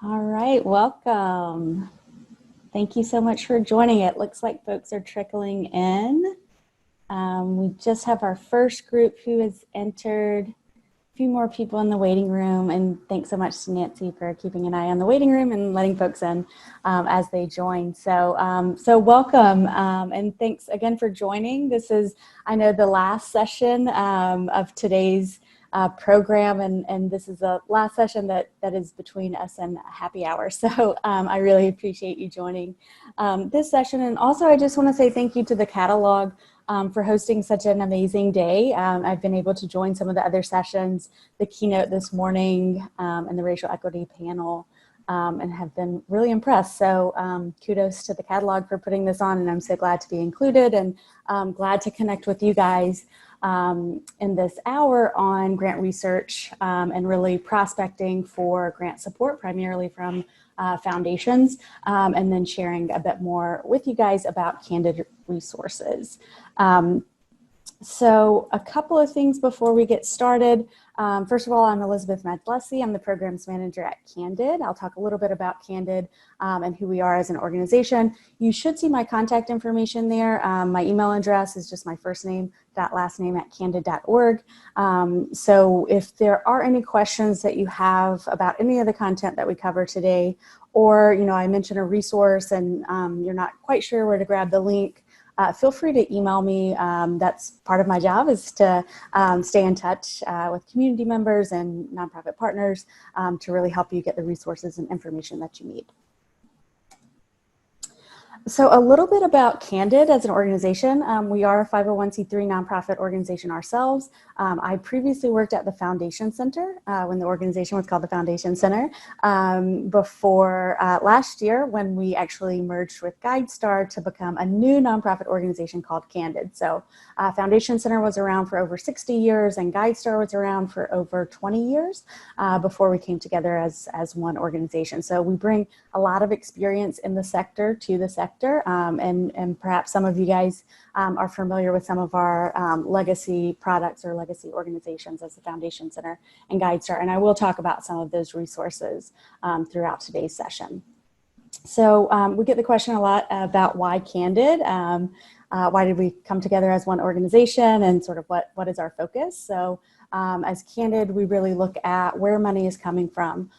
All right, welcome. Thank you so much for joining. It looks like folks are trickling in. We just have our first group who has entered, a few more people in the waiting room, and thanks so much to Nancy for keeping an eye on the waiting room and letting folks in as they join. So welcome, and thanks again for joining. This is, I know, the last session of today's program, and this is the last session that is between us and happy hour. So I really appreciate you joining this session. And also I just want to say thank you to the catalog for hosting such an amazing day. I've been able to join some of the other sessions, the keynote this morning and the racial equity panel, and have been really impressed. So kudos to the catalog for putting this on, and I'm so glad to be included, and glad to connect with you guys in this hour on grant research and really prospecting for grant support, primarily from foundations, and then sharing a bit more with you guys about Candid resources. So a couple of things before we get started. First of all, I'm Elizabeth Madjlesi. I'm the programs manager at Candid. I'll talk a little bit about Candid and who we are as an organization. You should see my contact information there. My email address is just my first name, last name @candid.org. So if there are any questions that you have about any of the content that we cover today, or I mentioned a resource and you're not quite sure where to grab the link, feel free to email me. That's part of my job, is to stay in touch with community members and nonprofit partners to really help you get the resources and information that you need. So a little bit about Candid as an organization. We are a 501c3 nonprofit organization ourselves. I previously worked at the Foundation Center when the organization was called the Foundation Center before last year, when we actually merged with GuideStar to become a new nonprofit organization called Candid. So Foundation Center was around for over 60 years and GuideStar was around for over 20 years before we came together as one organization. So we bring a lot of experience in the sector to the sector. And perhaps some of you guys are familiar with some of our legacy products or legacy organizations as the Foundation Center and GuideStar. And I will talk about some of those resources throughout today's session. So we get the question a lot about why Candid. Why did we come together as one organization, and sort of what is our focus? So as Candid, we really look at where money is coming from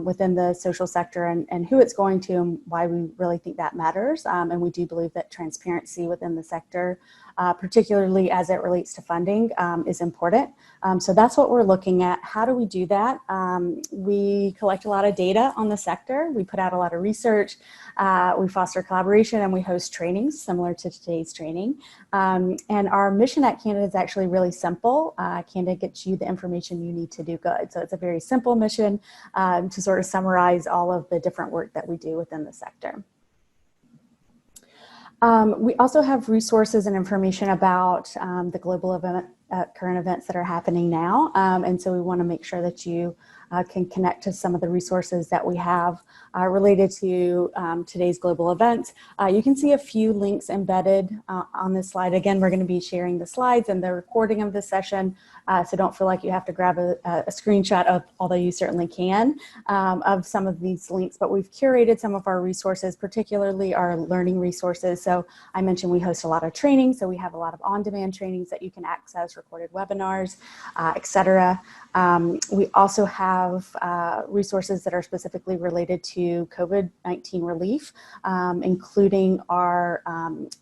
within the social sector and who it's going to, and why we really think that matters. And we do believe that transparency within the sector, particularly as it relates to funding, is important. So that's what we're looking at. How do we do that? We collect a lot of data on the sector. We put out a lot of research. We foster collaboration, and we host trainings similar to today's training. And our mission at Candid is actually really simple. Candid gets you the information you need to do good. So it's a very simple mission to sort of summarize all of the different work that we do within the sector. We also have resources and information about the global event, current events that are happening now. And so we want to make sure that you can connect to some of the resources that we have related to today's global events. You can see a few links embedded on this slide. Again, we're going to be sharing the slides and the recording of this session, so don't feel like you have to grab a screenshot of, although you certainly can, of some of these links. But we've curated some of our resources, particularly our learning resources. So I mentioned we host a lot of training, so we have a lot of on-demand trainings that you can access, recorded webinars, etc. We also have resources that are specifically related to COVID-19 relief, including our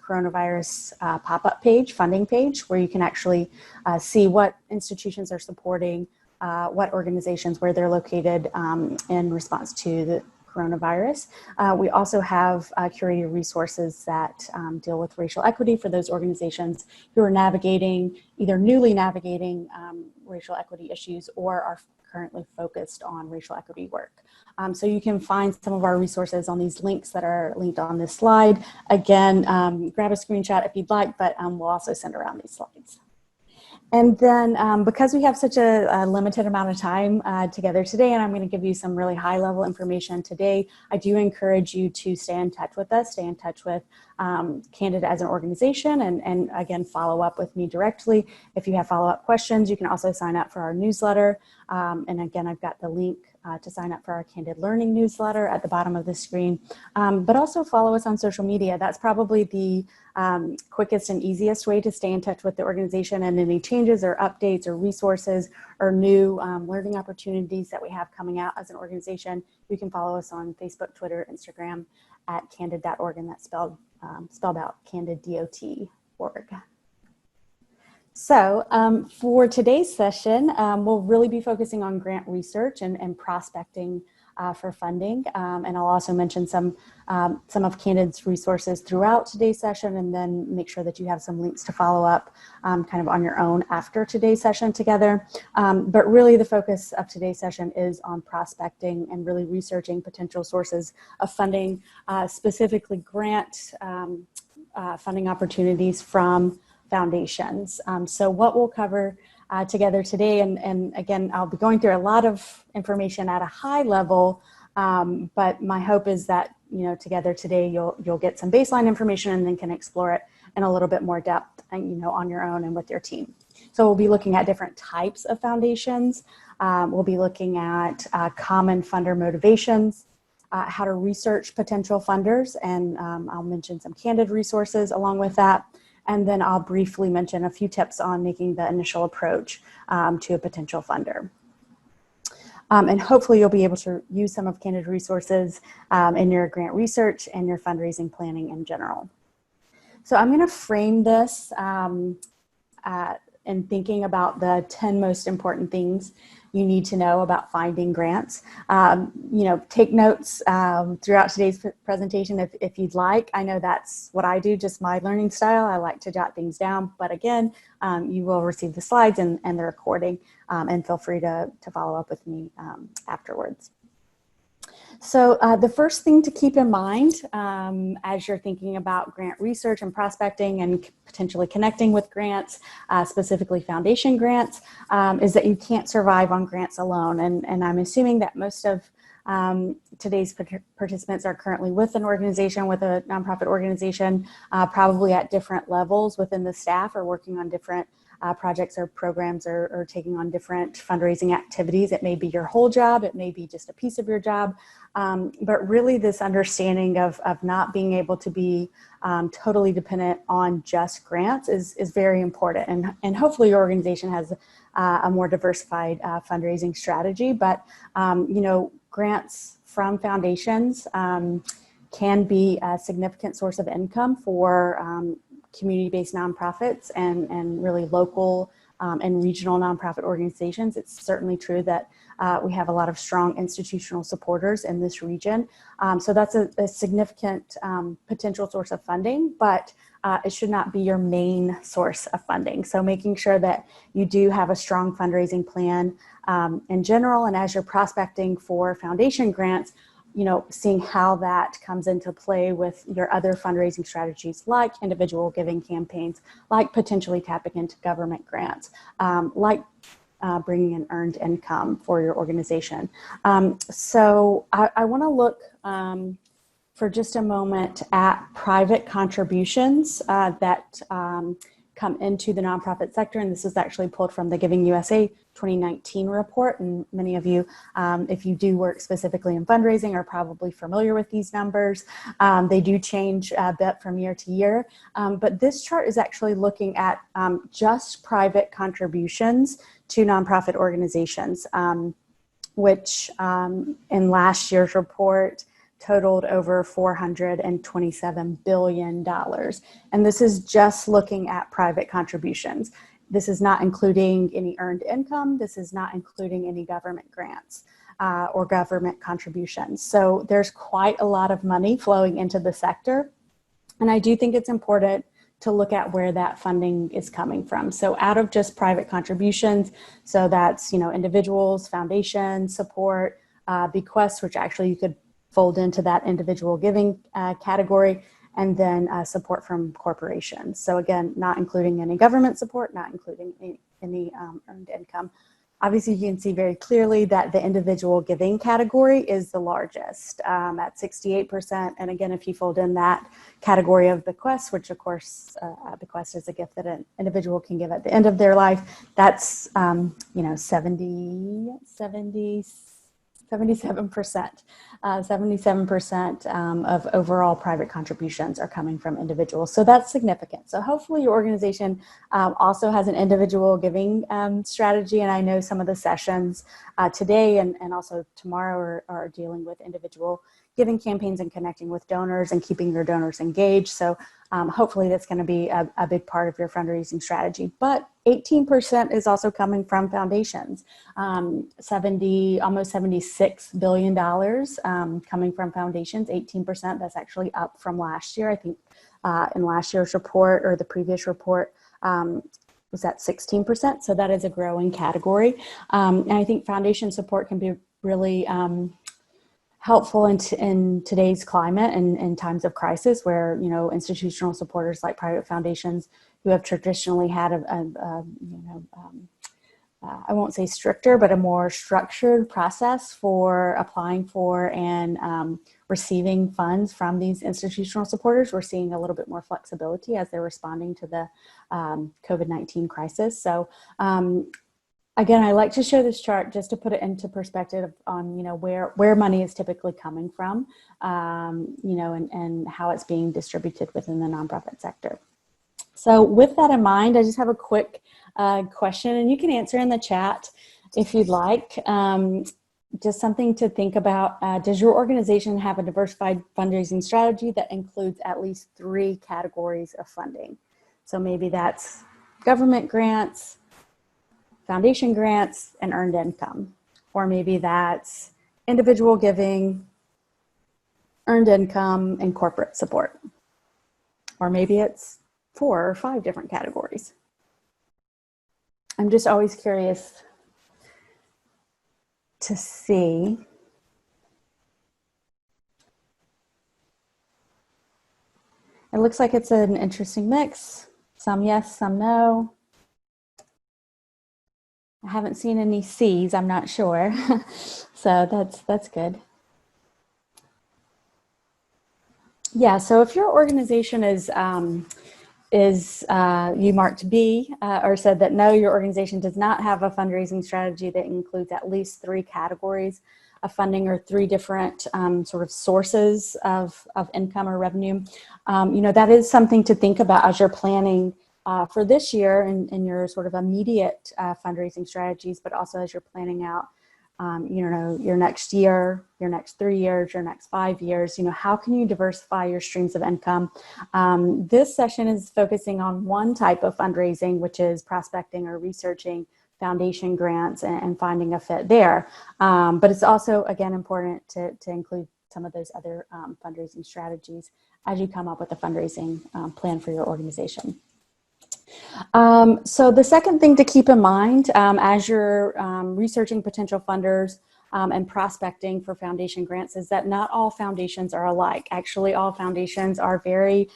coronavirus pop-up page, funding page, where you can actually see what institutions are supporting, what organizations, where they're located in response to the coronavirus. We also have curated resources that deal with racial equity for those organizations who are navigating, either newly navigating racial equity issues or are currently focused on racial equity work. So you can find some of our resources on these links that are linked on this slide. Again, grab a screenshot if you'd like, but we'll also send around these slides. And then because we have such a limited amount of time together today, and I'm going to give you some really high level information today, I do encourage you to stay in touch with us, stay in touch with Candid as an organization, and again, follow up with me directly. If you have follow-up questions, you can also sign up for our newsletter. And again, I've got the link to sign up for our Candid Learning newsletter at the bottom of the screen, but also follow us on social media. That's probably the quickest and easiest way to stay in touch with the organization and any changes or updates or resources or new learning opportunities that we have coming out as an organization. You can follow us on Facebook, Twitter, Instagram at candid.org, and that's spelled out candid.org. So for today's session, we'll really be focusing on grant research and prospecting for funding. And I'll also mention some of Candid's resources throughout today's session, and then make sure that you have some links to follow up kind of on your own after today's session together. But really the focus of today's session is on prospecting and really researching potential sources of funding, specifically grant funding opportunities from foundations. So what we'll cover together today, and again, I'll be going through a lot of information at a high level, but my hope is that, together today you'll get some baseline information and then can explore it in a little bit more depth and, on your own and with your team. So we'll be looking at different types of foundations. We'll be looking at common funder motivations, how to research potential funders, and I'll mention some Candid resources along with that. And then I'll briefly mention a few tips on making the initial approach to a potential funder. And hopefully you'll be able to use some of Candid resources in your grant research and your fundraising planning in general. So I'm going to frame this in thinking about the 10 most important things you need to know about finding grants. Take notes throughout today's presentation if you'd like. I know that's what I do, just my learning style. I like to jot things down, but again, you will receive the slides and the recording, and feel free to follow up with me afterwards. So the first thing to keep in mind as you're thinking about grant research and prospecting and potentially connecting with grants, specifically foundation grants, is that you can't survive on grants alone. And I'm assuming that most of today's participants are currently with an organization, with a nonprofit organization, probably at different levels within the staff, or working on different projects or programs, or taking on different fundraising activities. It may be your whole job, it may be just a piece of your job, but really this understanding of not being able to be totally dependent on just grants is very important. And hopefully your organization has a more diversified fundraising strategy, but grants from foundations can be a significant source of income for community-based nonprofits and really local and regional nonprofit organizations. It's certainly true that we have a lot of strong institutional supporters in this region. So that's a significant potential source of funding, but it should not be your main source of funding. So making sure that you do have a strong fundraising plan in general, and as you're prospecting for foundation grants, seeing how that comes into play with your other fundraising strategies, like individual giving campaigns, like potentially tapping into government grants, like bringing in earned income for your organization. So I want to look for just a moment at private contributions that come into the nonprofit sector. And this is actually pulled from the Giving USA 2019 report. And many of you, if you do work specifically in fundraising, are probably familiar with these numbers. They do change a bit from year to year. But this chart is actually looking at just private contributions to nonprofit organizations, which in last year's report totaled over $427 billion. And this is just looking at private contributions. This is not including any earned income. This is not including any government grants or government contributions. So there's quite a lot of money flowing into the sector. And I do think it's important to look at where that funding is coming from. So out of just private contributions, so that's, individuals, foundations, support, bequests, which actually you could fold into that individual giving category, and then support from corporations. So again, not including any government support, not including any earned income. Obviously, you can see very clearly that the individual giving category is the largest at 68%. And again, if you fold in that category of bequests, which of course a bequest is a gift that an individual can give at the end of their life, that's 76% 77%. 77% of overall private contributions are coming from individuals. So that's significant. So hopefully your organization also has an individual giving strategy. And I know some of the sessions today and also tomorrow are dealing with individual giving campaigns and connecting with donors and keeping your donors engaged. So hopefully that's going to be a big part of your fundraising strategy. But 18% is also coming from foundations. Almost $76 billion coming from foundations, 18%. That's actually up from last year. I think in last year's report or the previous report was at 16%. So that is a growing category. And I think foundation support can be really helpful in today's climate and in times of crisis where, you know, institutional supporters like private foundations who have traditionally had I won't say stricter, but a more structured process for applying for and receiving funds from these institutional supporters. We're seeing a little bit more flexibility as they're responding to the COVID-19 crisis. So again, I like to show this chart just to put it into perspective on, you know, where money is typically coming from, you know, and how it's being distributed within the nonprofit sector. So with that in mind, I just have a quick question, and you can answer in the chat if you'd like. Just something to think about. Does your organization have a diversified fundraising strategy that includes at least 3 categories of funding? So maybe that's government grants, foundation grants, and earned income. Or maybe that's individual giving, earned income, and corporate support. Or maybe it's 4 or 5 different categories. I'm just always curious to see. It looks like it's an interesting mix. Some yes, some no. I haven't seen any C's, I'm not sure. So that's good. Yeah, so if your organization is you marked B or said that no, your organization does not have a fundraising strategy that includes at least 3 categories of funding or 3 different sort of sources of income or revenue, you know, that is something to think about as you're planning for this year and your sort of immediate fundraising strategies, but also as you're planning out, you know, your next year, your next 3 years, your next 5 years, you know, how can you diversify your streams of income? This session is focusing on one type of fundraising, which is prospecting or researching foundation grants and finding a fit there. But it's also, again, important to include some of those other fundraising strategies as you come up with a fundraising plan for your organization. So the second thing to keep in mind as you're researching potential funders and prospecting for foundation grants is that not all foundations are alike. Actually, all foundations are very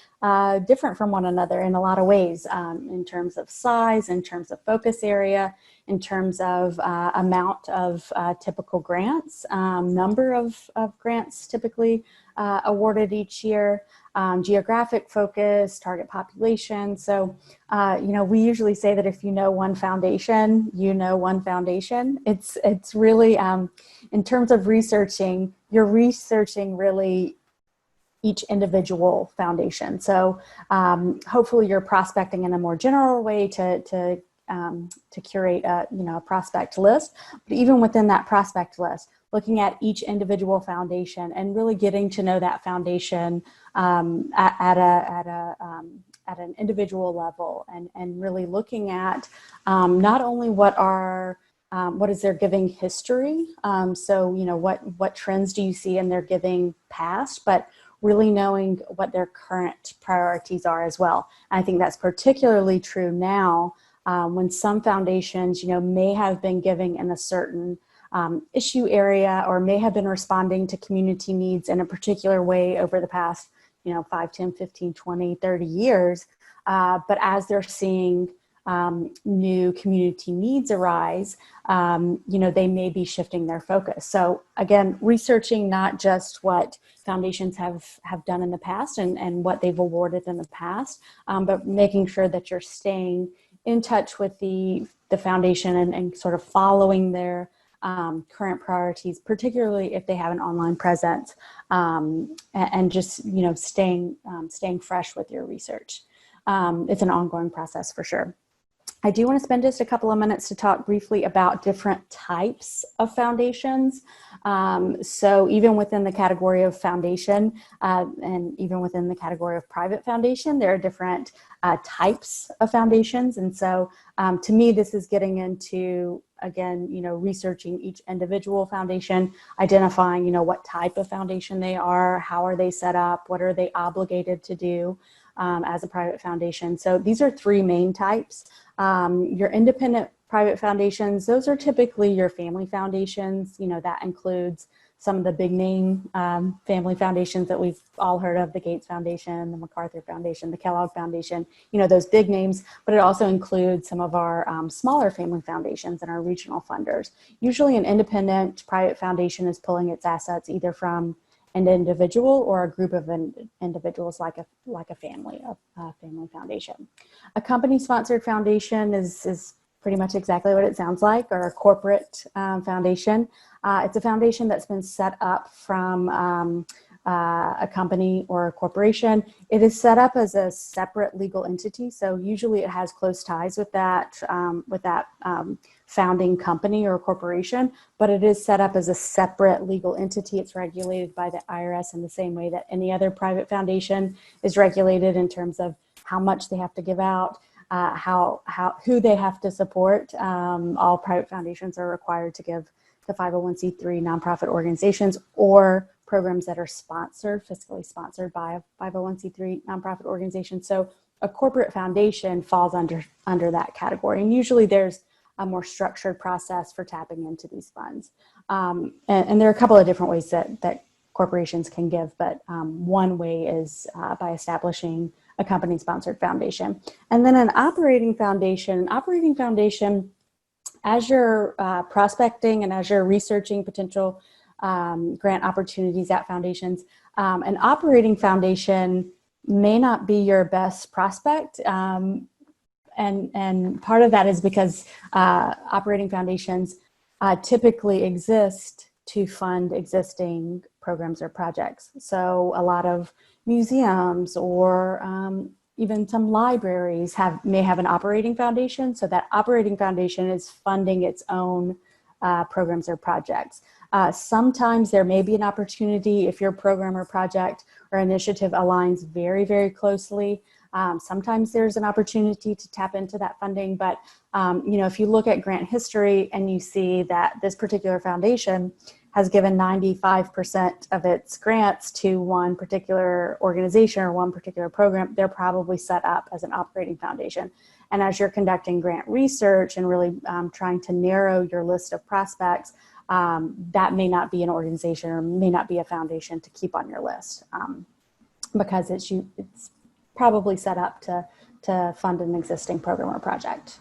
different from one another in a lot of ways, in terms of size, in terms of focus area, in terms of amount of typical grants, number of grants typically awarded each year, geographic focus, target population. So, you know, we usually say that if you know one foundation, you know one foundation. It's really, in terms of researching, you're researching really each individual foundation. So hopefully you're prospecting in a more general way to curate a, you know, a prospect list. But even within that prospect list, looking at each individual foundation and really getting to know that foundation at an individual level, and really looking at not only what is their giving history, so you know what trends do you see in their giving past, but really knowing what their current priorities are as well. And I think that's particularly true now when some foundations, you know, may have been giving in a certain issue area or may have been responding to community needs in a particular way over the past, you know, 5, 10, 15, 20, 30 years. But as they're seeing new community needs arise, you know, they may be shifting their focus. So again, researching not just what foundations have done in the past and what they've awarded in the past, but making sure that you're staying in touch with the foundation and sort of following their current priorities, particularly if they have an online presence, and just, you know, staying fresh with your research. It's an ongoing process for sure. I do want to spend just a couple of minutes to talk briefly about different types of foundations. So even within the category of foundation, and even within the category of private foundation, there are different types of foundations. And so to me, this is getting into, again, you know, researching each individual foundation, identifying, you know, what type of foundation they are, how are they set up, what are they obligated to do as a private foundation. So these are three main types. Your independent private foundations, those are typically your family foundations. You know, that includes some of the big name family foundations that we've all heard of, the Gates Foundation, the MacArthur Foundation, the Kellogg Foundation, you know, those big names, but it also includes some of our smaller family foundations and our regional funders. Usually an independent private foundation is pulling its assets either from an individual or a group of individuals, like a family, a family foundation. A company-sponsored foundation is pretty much exactly what it sounds like, or a corporate foundation. It's a foundation that's been set up from a company or a corporation. It is set up as a separate legal entity, so usually it has close ties with that founding company or corporation, but it is set up as a separate legal entity. It's regulated by the IRS in the same way that any other private foundation is regulated in terms of how much they have to give out, who they have to support. All private foundations are required to give to 501c3 nonprofit organizations or programs that are fiscally sponsored by a 501c3 nonprofit organization. So a corporate foundation falls under that category. And usually there's a more structured process for tapping into these funds. And there are a couple of different ways that corporations can give, but one way is by establishing a company-sponsored foundation. And then an operating foundation, as you're prospecting and as you're researching potential grant opportunities at foundations, an operating foundation may not be your best prospect. And part of that is because operating foundations typically exist to fund existing programs or projects. So a lot of museums or even some libraries may have an operating foundation. So that operating foundation is funding its own programs or projects. Sometimes there may be an opportunity if your program or project or initiative aligns very, very closely. Sometimes there's an opportunity to tap into that funding, but you know, if you look at grant history and you see that this particular foundation has given 95% of its grants to one particular organization or one particular program, they're probably set up as an operating foundation. And as you're conducting grant research and really trying to narrow your list of prospects, that may not be an organization or may not be a foundation to keep on your list because it's probably set up to fund an existing program or project.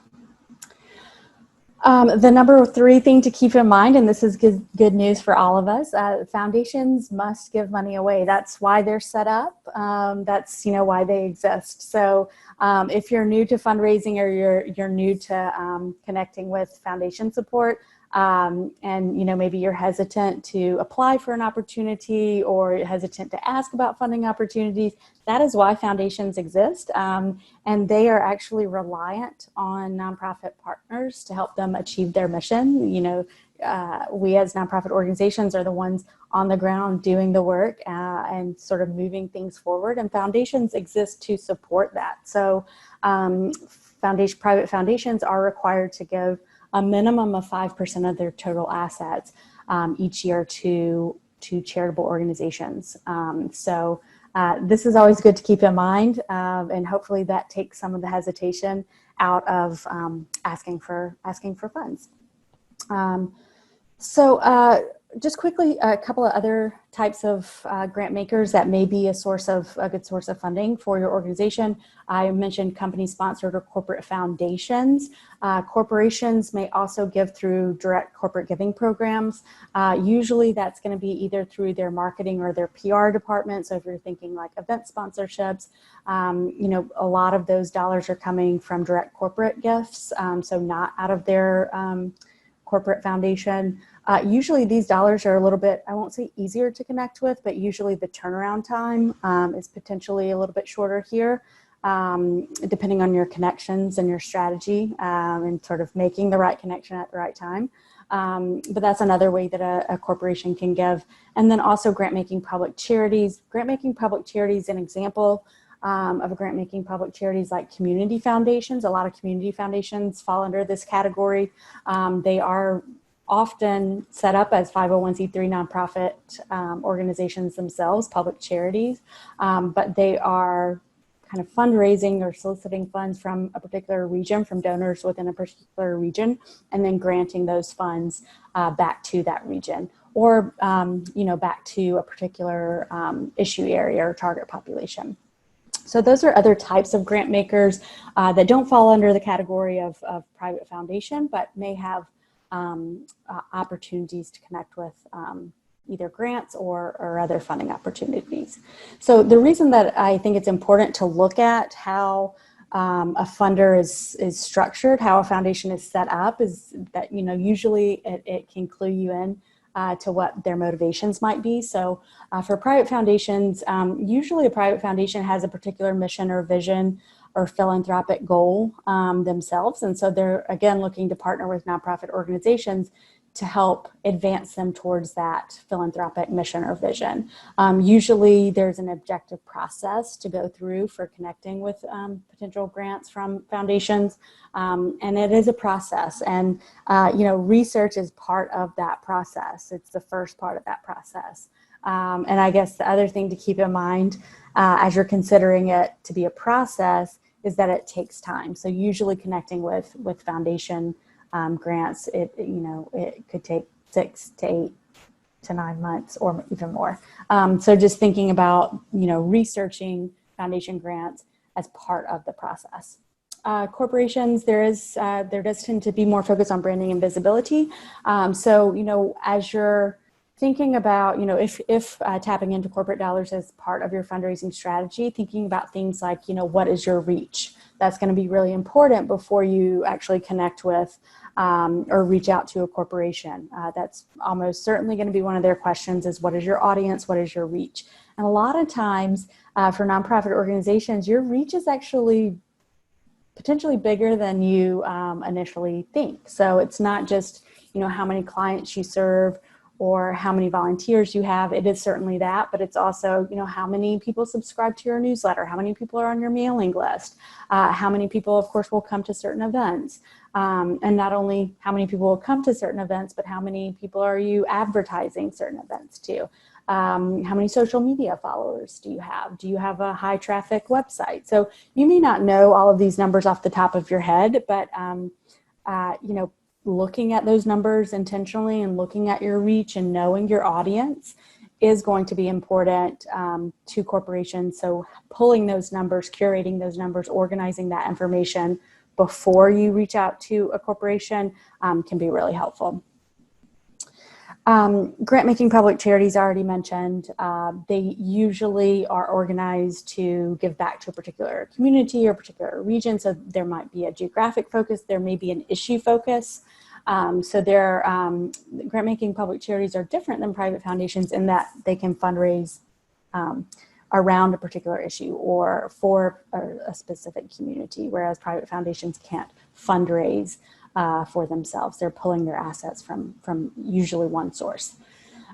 The number 3 thing to keep in mind, and this is good news for all of us, foundations must give money away. That's why they're set up. That's, you know, why they exist. So if you're new to fundraising or you're new to connecting with foundation support, and you know, maybe you're hesitant to apply for an opportunity or hesitant to ask about funding opportunities, that is why foundations exist. And they are actually reliant on nonprofit partners to help them achieve their mission. You know, we as nonprofit organizations are the ones on the ground doing the work and sort of moving things forward, and foundations exist to support that. So private foundations are required to give a minimum of 5% of their total assets each year to charitable organizations. So this is always good to keep in mind, and hopefully that takes some of the hesitation out of asking for funds. So just quickly, a couple of other types of grant makers that may be a good source of funding for your organization. I mentioned company-sponsored or corporate foundations. Corporations may also give through direct corporate giving programs. Usually that's going to be either through their marketing or their PR department. So if you're thinking like event sponsorships, you know, a lot of those dollars are coming from direct corporate gifts, so not out of their corporate foundation. Usually these dollars are a little bit, I won't say easier to connect with, but usually the turnaround time is potentially a little bit shorter here, depending on your connections and your strategy and sort of making the right connection at the right time. But that's another way that a corporation can give. And then also grant-making public charities. Grant-making public charities, an example of a grant-making public charities like community foundations. A lot of community foundations fall under this category. They are often set up as 501c3 nonprofit organizations themselves, public charities, but they are kind of fundraising or soliciting funds from a particular region, from donors within a particular region, and then granting those funds back to that region, or back to a particular issue area or target population. So those are other types of grant makers that don't fall under the category of private foundation, but may have opportunities to connect with either grants or other funding opportunities. So the reason that I think it's important to look at how a funder is structured, how a foundation is set up, is that usually it can clue you in to what their motivations might be. So for private foundations, usually a private foundation has a particular mission or vision or philanthropic goal themselves. And so they're, again, looking to partner with nonprofit organizations to help advance them towards that philanthropic mission or vision. Usually there's an objective process to go through for connecting with potential grants from foundations. And it is a process. And, research is part of that process. It's the first part of that process. And I guess the other thing to keep in mind as you're considering it to be a process is that it takes time. So usually connecting with foundation grants, it could take 6 to 8 to 9 months or even more. So just thinking about, researching foundation grants as part of the process. Corporations, there does tend to be more focus on branding and visibility. So, as you're thinking about, if tapping into corporate dollars as part of your fundraising strategy, thinking about things like, what is your reach? That's going to be really important before you actually connect with or reach out to a corporation. That's almost certainly going to be one of their questions is, what is your audience? What is your reach? And a lot of times for nonprofit organizations, your reach is actually potentially bigger than you initially think. So it's not just, how many clients you serve or how many volunteers you have. It is certainly that, but it's also, how many people subscribe to your newsletter, how many people are on your mailing list, how many people, of course, will come to certain events. And not only how many people will come to certain events, but how many people are you advertising certain events to? How many social media followers do you have? Do you have a high traffic website? So you may not know all of these numbers off the top of your head, but looking at those numbers intentionally and looking at your reach and knowing your audience is going to be important to corporations. So pulling those numbers, curating those numbers, organizing that information before you reach out to a corporation can be really helpful. Grant-making public charities, I already mentioned, they usually are organized to give back to a particular community or a particular region. So there might be a geographic focus, there may be an issue focus. So grant-making public charities are different than private foundations in that they can fundraise around a particular issue or for a specific community, whereas private foundations can't fundraise for themselves. They're pulling their assets from usually one source.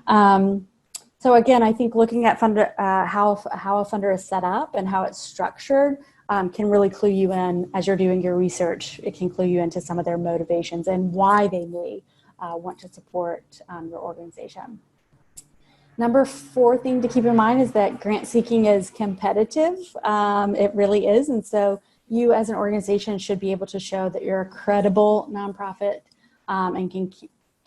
So again, I think looking at how a funder is set up and how it's structured can really clue you in as you're doing your research. It can clue you into some of their motivations and why they may want to support your organization. Number 4 thing to keep in mind is that grant seeking is competitive. It really is. And so you as an organization should be able to show that you're a credible nonprofit and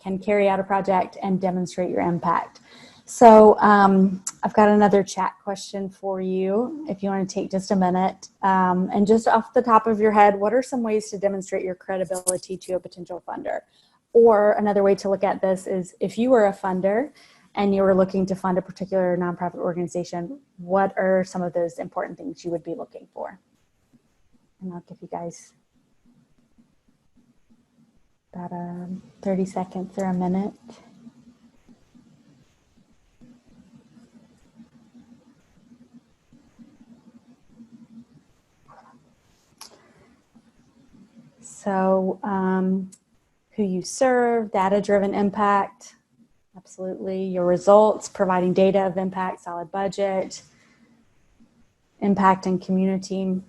can carry out a project and demonstrate your impact. So I've got another chat question for you if you want to take just a minute. And just off the top of your head, what are some ways to demonstrate your credibility to a potential funder? Or another way to look at this is, if you were a funder and you were looking to fund a particular nonprofit organization, what are some of those important things you would be looking for? And I'll give you guys about 30 seconds or a minute. So who you serve, data-driven impact, absolutely. Your results, providing data of impact, solid budget, impact in community,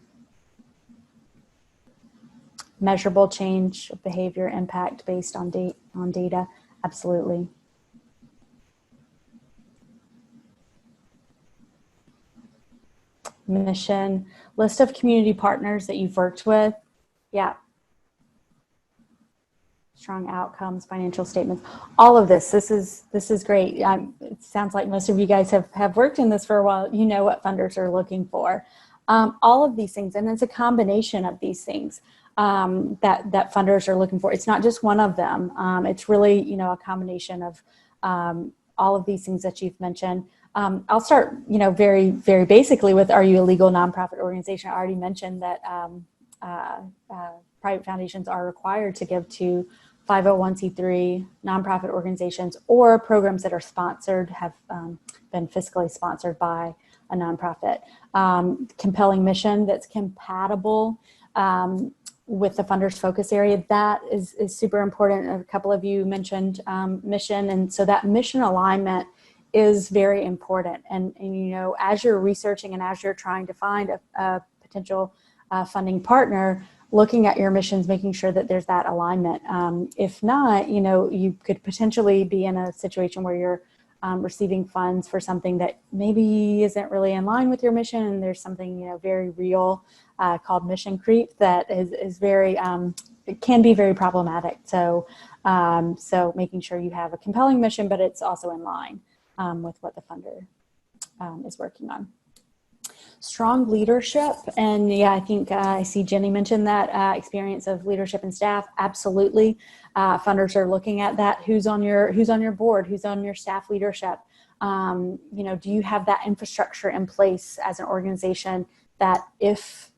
measurable change of behavior, impact based on data, absolutely. Mission, list of community partners that you've worked with. Yeah. Strong outcomes, financial statements, all of this. This is great. It sounds like most of you guys have worked in this for a while. You know what funders are looking for. All of these things, and it's a combination of these things that funders are looking for. It's not just one of them. It's really, you know, a combination of all of these things that you've mentioned. I'll start, you know, very, very basically with, are you a legal nonprofit organization? I already mentioned that private foundations are required to give to 501c3 nonprofit organizations or programs that are sponsored, have been fiscally sponsored by a nonprofit. Compelling mission that's compatible with the funder's focus area. That is super important. A couple of you mentioned mission, and so that mission alignment is very important. And you know, as you're researching and as you're trying to find a potential funding partner, looking at your missions, making sure that there's that alignment. If not, you know, you could potentially be in a situation where you're receiving funds for something that maybe isn't really in line with your mission, and there's something, you know, very real called mission creep that is very, it can be very problematic. So, so making sure you have a compelling mission, but it's also in line with what the funder is working on. Strong leadership, and yeah, I think I see Jenny mentioned that experience of leadership and staff. Absolutely, funders are looking at that. Who's on your board? Who's on your staff leadership? You know, do you have that infrastructure in place as an organization that if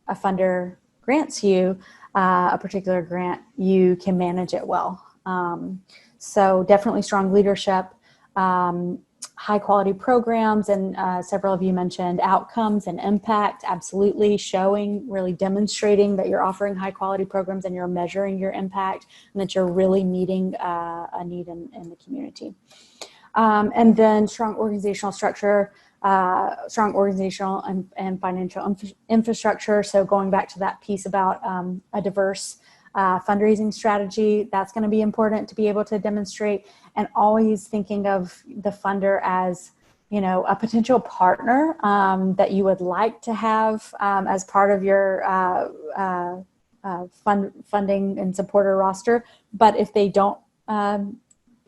a funder grants you a particular grant, you can manage it well? So definitely strong leadership. High quality programs, and several of you mentioned outcomes and impact. Absolutely, showing, really demonstrating that you're offering high quality programs and you're measuring your impact and that you're really meeting a need in the community. And then strong organizational structure, strong organizational and financial infrastructure. So going back to that piece about a diverse fundraising strategy, that's going to be important to be able to demonstrate, and always thinking of the funder as, you know, a potential partner that you would like to have as part of your funding and supporter roster. But if they don't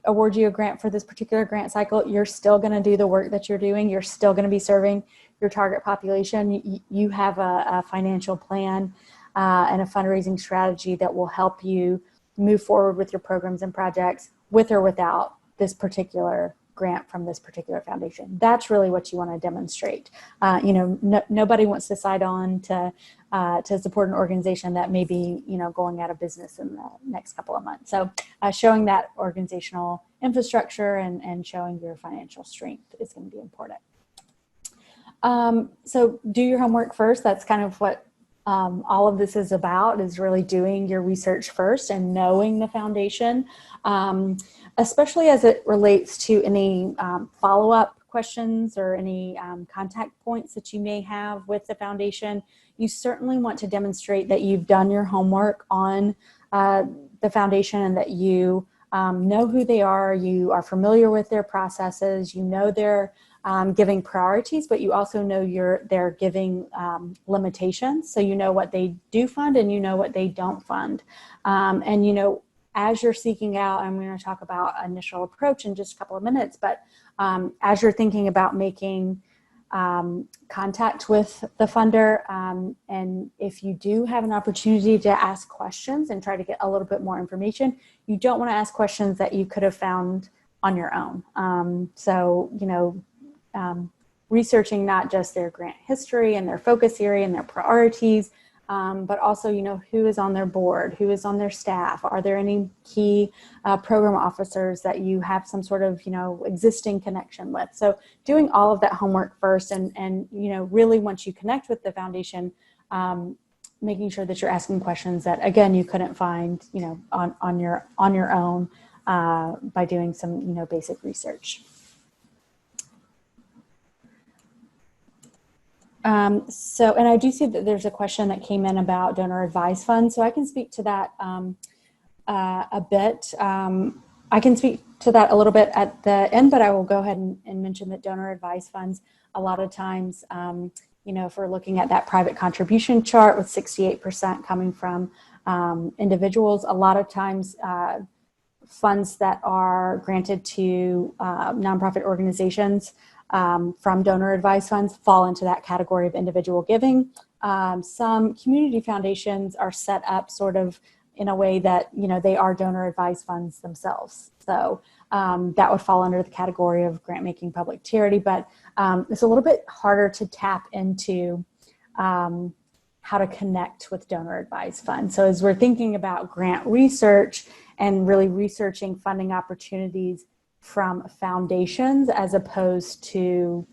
award you a grant for this particular grant cycle, you're still going to do the work that you're doing. You're still going to be serving your target population. You have a financial plan and a fundraising strategy that will help you move forward with your programs and projects with or without this particular grant from this particular foundation. That's really what you want to demonstrate. You know, nobody wants to sign on to support an organization that may be, you know, going out of business in the next couple of months. So showing that organizational infrastructure and showing your financial strength is going to be important. So do your homework first. That's kind of what all of this is about, is really doing your research first and knowing the foundation, especially as it relates to any follow-up questions or any contact points that you may have with the foundation. You certainly want to demonstrate that you've done your homework on the foundation and that you know who they are, you are familiar with their processes, you know their giving priorities, but you also know they're giving limitations. So you know what they do fund and you know what they don't fund. And you know, as you're seeking out, I'm going to talk about initial approach in just a couple of minutes, but as you're thinking about making contact with the funder, and if you do have an opportunity to ask questions and try to get a little bit more information, you don't want to ask questions that you could have found on your own. So, you know, researching not just their grant history and their focus area and their priorities, but also, you know, who is on their board, who is on their staff, are there any key program officers that you have some sort of, you know, existing connection with. So doing all of that homework first, and you know, really once you connect with the foundation, making sure that you're asking questions that, again, you couldn't find, you know, on your own by doing some, you know, basic research. So, and I do see that there's a question that came in about donor advised funds. So I can speak to that a bit. I can speak to that a little bit at the end, but I will go ahead and mention that donor advised funds, a lot of times, you know, if we're looking at that private contribution chart with 68% coming from individuals, a lot of times funds that are granted to nonprofit organizations from donor advised funds fall into that category of individual giving. Some community foundations are set up sort of in a way that, you know, they are donor advised funds themselves. So that would fall under the category of grant making public charity, but it's a little bit harder to tap into how to connect with donor advised funds. So as we're thinking about grant research and really researching funding opportunities from foundations as opposed to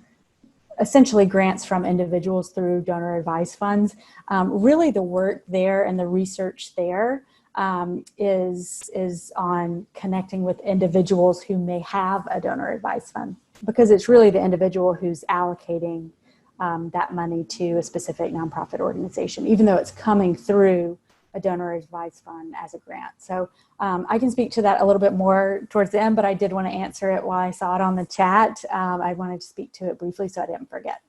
essentially grants from individuals through donor advised funds, really the work there and the research there is on connecting with individuals who may have a donor advised fund, because it's really the individual who's allocating that money to a specific nonprofit organization, even though it's coming through a donor advised fund as a grant. So I can speak to that a little bit more towards the end, but I did want to answer it while I saw it on the chat. I wanted to speak to it briefly so I didn't forget.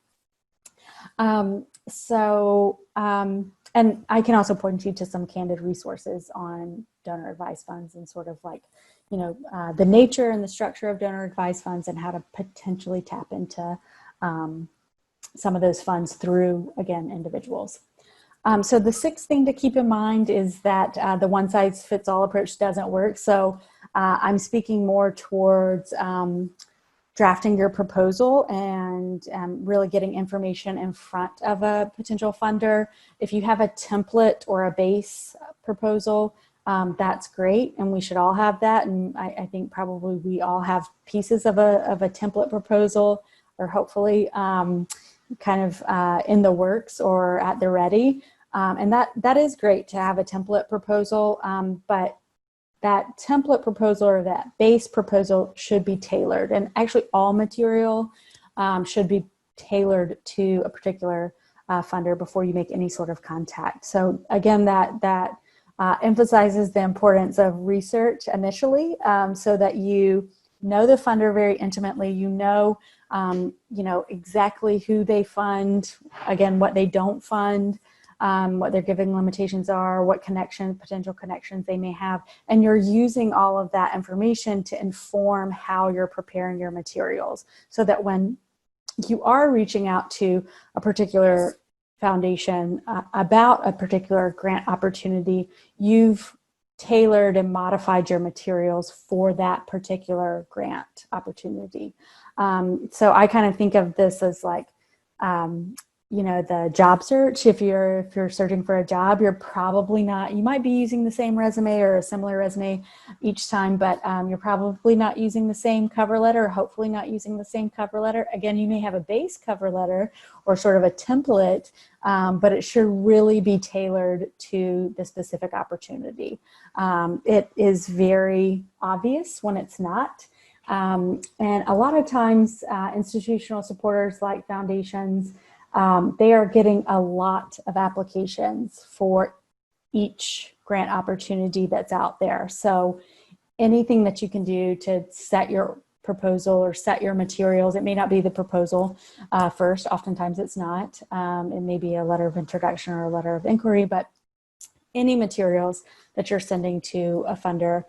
And I can also point you to some Candid resources on donor advised funds and sort of like, you know, the nature and the structure of donor advised funds and how to potentially tap into some of those funds through, again, individuals. So the sixth thing to keep in mind is that the one size fits all approach doesn't work. So I'm speaking more towards drafting your proposal and really getting information in front of a potential funder. If you have a template or a base proposal, that's great, and we should all have that. And I think probably we all have pieces of a template proposal, or hopefully kind of in the works or at the ready. And that is great to have a template proposal, but that template proposal or that base proposal should be tailored. And actually all material should be tailored to a particular funder before you make any sort of contact. So again, that emphasizes the importance of research initially, so that you know the funder very intimately, you know exactly who they fund, again, what they don't fund, what their giving limitations are, what potential connections they may have. And you're using all of that information to inform how you're preparing your materials, so that when you are reaching out to a particular foundation about a particular grant opportunity, you've tailored and modified your materials for that particular grant opportunity. So I kind of think of this as like, the job search. If you're searching for a job, you might be using the same resume or a similar resume each time, but you're probably not using the same cover letter, or hopefully not using the same cover letter. Again, you may have a base cover letter or sort of a template, but it should really be tailored to the specific opportunity. It is very obvious when it's not. And a lot of times institutional supporters like foundations, they are getting a lot of applications for each grant opportunity that's out there. So anything that you can do to set your proposal or set your materials, it may not be the proposal first, oftentimes it's not. It may be a letter of introduction or a letter of inquiry, but any materials that you're sending to a funder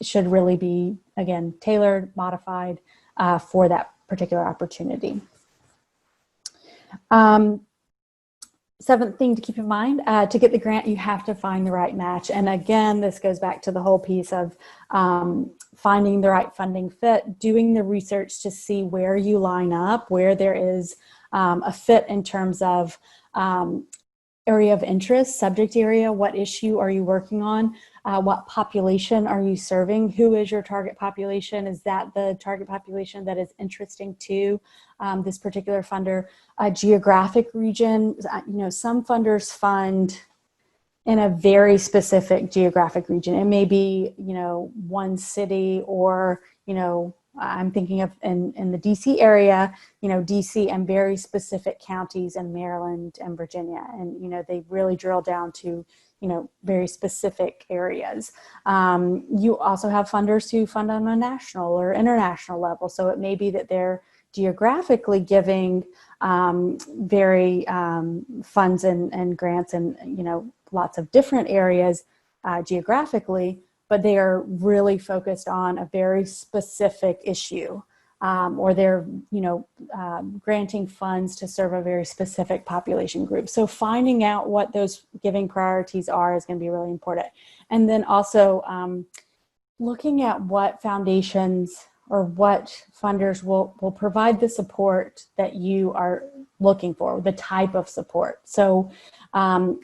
should really be, again, tailored, modified for that particular opportunity. Seventh thing to keep in mind, to get the grant, you have to find the right match. And again, this goes back to the whole piece of finding the right funding fit, doing the research to see where you line up, where there is a fit in terms of area of interest, subject area, what issue are you working on? What population are you serving? Who is your target population? Is that the target population that is interesting to this particular funder? Geographic region, some funders fund in a very specific geographic region. It may be, one city, or, I'm thinking of in the DC area, DC and very specific counties in Maryland and Virginia. And, they really drill down to, very specific areas. You also have funders who fund on a national or international level. So it may be that they're geographically giving very funds and grants and, lots of different areas geographically, but they are really focused on a very specific issue, or they're, granting funds to serve a very specific population group. So finding out what those giving priorities are is going to be really important. And then also looking at what foundations or what funders will provide the support that you are looking for, the type of support. So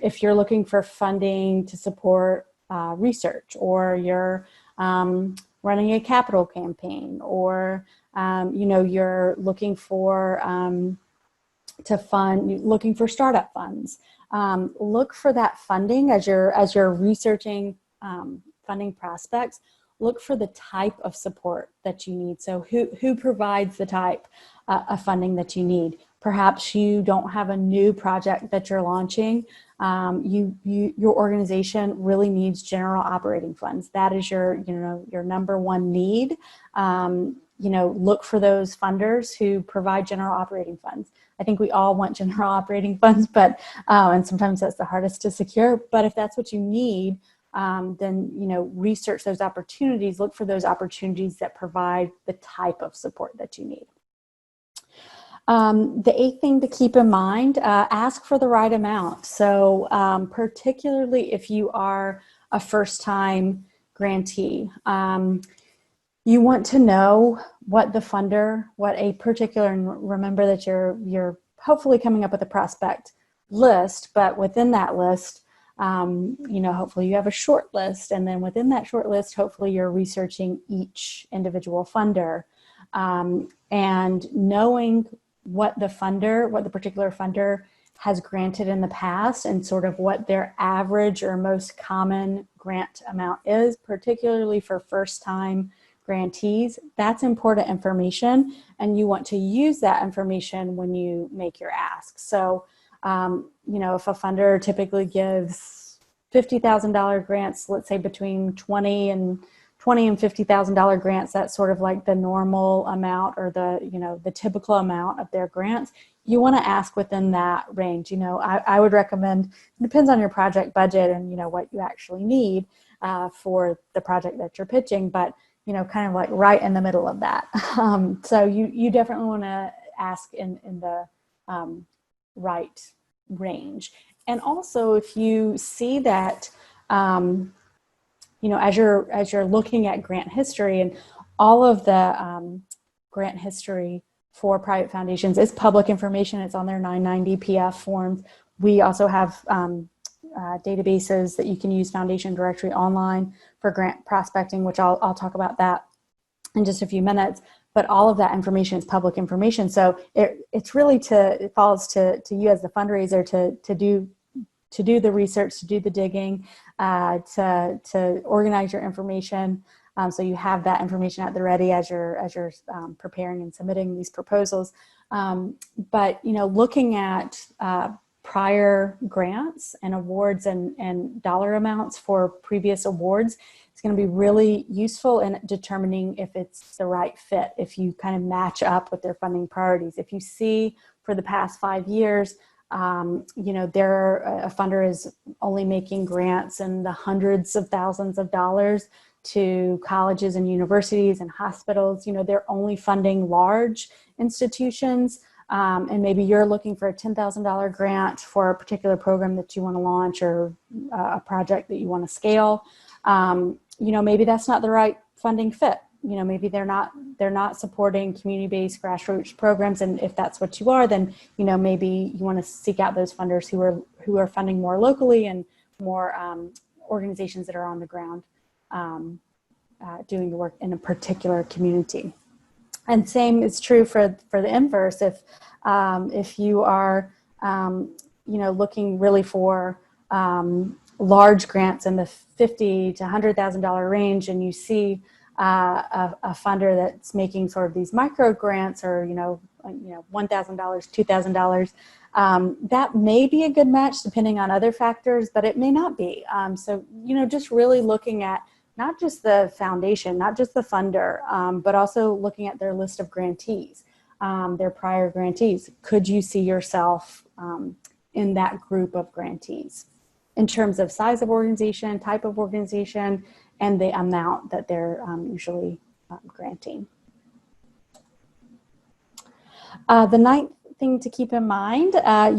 if you're looking for funding to support research, or you're running a capital campaign, or you're looking for looking for startup funds, look for that funding as you're researching funding prospects. Look for the type of support that you need. So who provides the type of funding that you need? Perhaps you don't have a new project that you're launching. Your organization really needs general operating funds. That is your number one need. Look for those funders who provide general operating funds. I think we all want general operating funds, but and sometimes that's the hardest to secure. But if that's what you need, then research those opportunities. Look for those opportunities that provide the type of support that you need. The eighth thing to keep in mind, ask for the right amount. So particularly if you are a first-time grantee, you want to know what the funder, what a particular, and remember that you're hopefully coming up with a prospect list, but within that list, hopefully you have a short list, and then within that short list, hopefully you're researching each individual funder, and knowing what the particular funder has granted in the past, and sort of what their average or most common grant amount is, particularly for first-time grantees. That's important information, and you want to use that information when you make your ask. So, if a funder typically gives $50,000 grants, let's say between $20,000 and $50,000 grants, that's sort of like the normal amount, or the typical amount of their grants. You want to ask within that range. I would recommend, it depends on your project budget and what you actually need for the project that you're pitching, but kind of like right in the middle of that. So you definitely want to ask in the right range. And also, if you see that, as you're looking at grant history, and all of the grant history for private foundations is public information. It's on their 990 PF forms. We also have databases that you can use, Foundation Directory Online, for grant prospecting, which I'll talk about that in just a few minutes. But all of that information is public information. So it falls to you as the fundraiser to do the research, to do the digging, to organize your information, so you have that information at the ready as you're preparing and submitting these proposals. But looking at prior grants and awards and dollar amounts for previous awards, it's going to be really useful in determining if it's the right fit, if you kind of match up with their funding priorities. If you see for the past 5 years, a funder is only making grants in the hundreds of thousands of dollars to colleges and universities and hospitals. They're only funding large institutions. And maybe you're looking for a $10,000 grant for a particular program that you want to launch, or a project that you want to scale. Maybe that's not the right funding fit. maybe they're not supporting community-based grassroots programs, and if that's what you are, then maybe you want to seek out those funders who are funding more locally and more organizations that are on the ground doing the work in a particular community. And same is true for the inverse. If you are looking really for large grants in the $50,000 to $100,000 range, and you see a funder that's making sort of these micro grants, or $1,000, $2,000, that may be a good match depending on other factors, but it may not be. So just really looking at not just the foundation, not just the funder, but also looking at their list of grantees, their prior grantees. Could you see yourself in that group of grantees in terms of size of organization, type of organization, and the amount that they're usually granting? The ninth thing to keep in mind,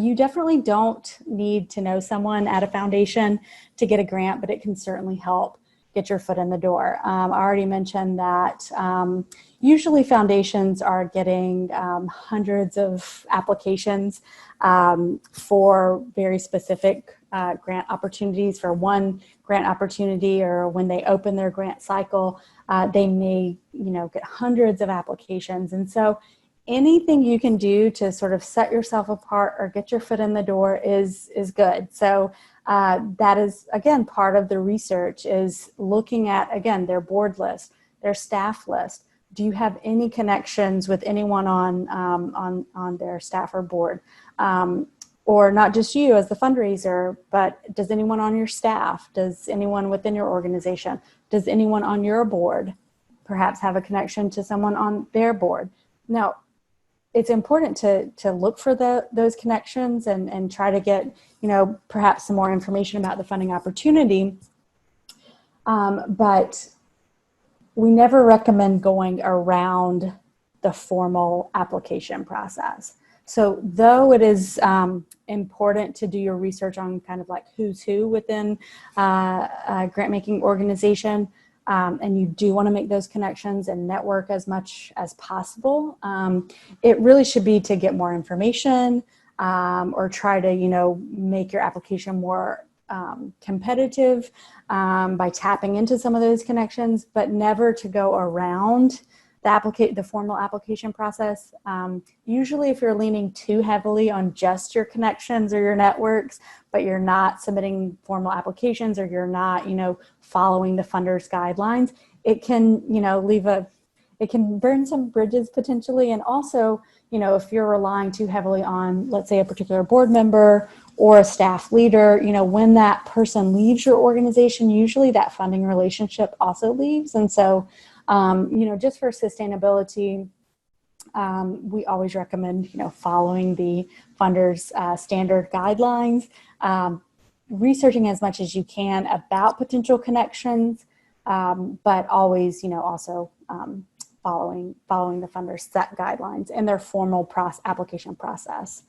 you definitely don't need to know someone at a foundation to get a grant, but it can certainly help get your foot in the door. I already mentioned that usually foundations are getting hundreds of applications for very specific grant opportunities. For one grant opportunity, or when they open their grant cycle, they may get hundreds of applications. And so anything you can do to sort of set yourself apart or get your foot in the door is good. So that is, again, part of the research, is looking at, again, their board list, their staff list. Do you have any connections with anyone on their staff or board? Or not just you as the fundraiser, but does anyone on your staff, does anyone within your organization, does anyone on your board perhaps have a connection to someone on their board? Now, it's important to look for those connections and try to get, perhaps some more information about the funding opportunity. But we never recommend going around the formal application process. So though it is important to do your research on kind of like who's who within a grant-making organization, and you do want to make those connections and network as much as possible, it really should be to get more information, or try to, make your application more competitive by tapping into some of those connections, but never to go around the formal application process. Usually if you're leaning too heavily on just your connections or your networks, but you're not submitting formal applications, or you're not, following the funder's guidelines, it can, it can burn some bridges potentially. And also, if you're relying too heavily on, let's say, a particular board member or a staff leader, when that person leaves your organization, usually that funding relationship also leaves. And so, just for sustainability, we always recommend, following the funder's standard guidelines, researching as much as you can about potential connections, but always, also following the funder's set guidelines and their formal application process.